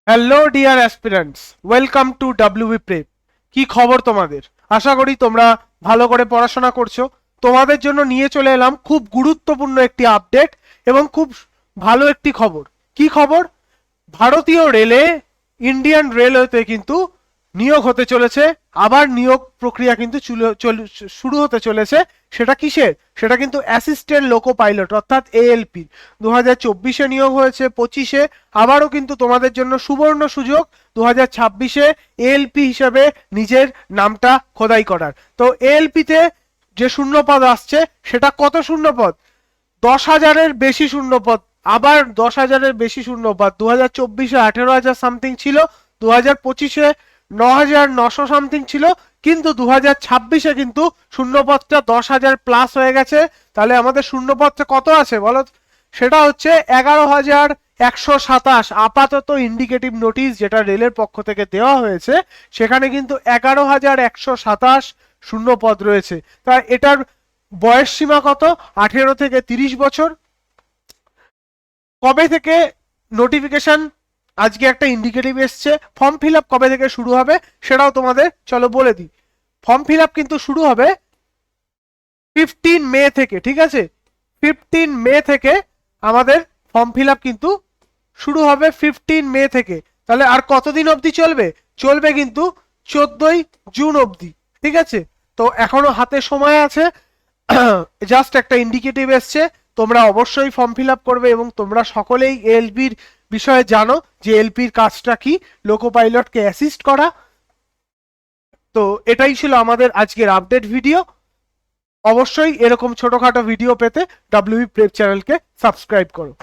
Hello dear aspirants, welcome to WB prep. কি খবর তোমাদের? আশা করি তোমরা ভালো করে পড়াশোনা করছো। তোমাদের জন্য নিয়ে চলে এলাম খুব গুরুত্বপূর্ণ একটি আপডেট এবং খুব ভালো একটি খবর। কি খবর? ভারতীয় রেলে, ইন্ডিয়ান রেলওয়েতে কিন্তু নিয়োগ হতে চলেছে। আবার নিয়োগ প্রক্রিয়া কিন্তু শুরু হতে চলেছে। সেটা কিসের? সেটা কিন্তু অ্যাসিস্ট্যান্ট লোকো পাইলট অর্থাৎ এএলপি। 2024-এ নিয়োগ হয়েছে, 25-এ আবারও কিন্তু তোমাদের জন্য সুবর্ণ সুযোগ 2026-এ এএলপি হিসেবে নিজের নামটা খোদাই করার। তো এএলপিতে যে শূন্যপদ আসছে সেটা কত শূন্যপদ? 10,000-এর বেশি শূন্যপদ। আবার 10,000-এর বেশি শূন্যপদ। 2024-এ 18,000 সামথিং ছিল, 2025-এ 9,900 সামথিং ছিল, কিন্তু 2026-এ কিন্তু শূন্যপদটা 10,000 প্লাস হয়ে গেছে। তাহলে আমাদের শূন্যপদটা কত আছে বলো? সেটা হচ্ছে 11,127। আপাতত ইন্ডিকেটিভ নোটিশ যেটা রেলের পক্ষ থেকে দেওয়া হয়েছে সেখানে কিন্তু 11,127 শূন্যপদ রয়েছে। তাই এটার বয়স সীমা কত? 18 থেকে 30 বছর। কবে থেকে নোটিফিকেশন? আজকে একটা ইন্ডিকেটিভ এসছে। ফর্ম ফিল আপ কবে থেকে শুরু হবে সেটাও তোমাদের চলো বলে দিই। ফর্ম ফিল আপ কিন্তু শুরু হবে 15 মে থেকে, ঠিক আছে? 15 মে থেকে আমাদের ফর্ম ফিল আপ কিন্তু শুরু হবে 15 মে থেকে। তাহলে আর কতদিন অবধি চলবে? চলবে কিন্তু 14ই জুন অবধি, ঠিক আছে? তো এখনো হাতে সময় আছে। জাস্ট একটা ইন্ডিকেটিভ এসছে, তোমরা অবশ্যই ফর্ম ফিল আপ করবে এবং তোমরা সকলেই এলপির বিষয়ে জানো যে এলপির কাজটা কি, লোকো পাইলটকে অ্যাসিস্ট করা। তো এটাই ছিল আমাদের আজকের আপডেট ভিডিও। অবশ্যই এরকম ছোটখাটো ভিডিও পেতে ডাব্লিউবি প্রেপ চ্যানেলকে সাবস্ক্রাইব করো।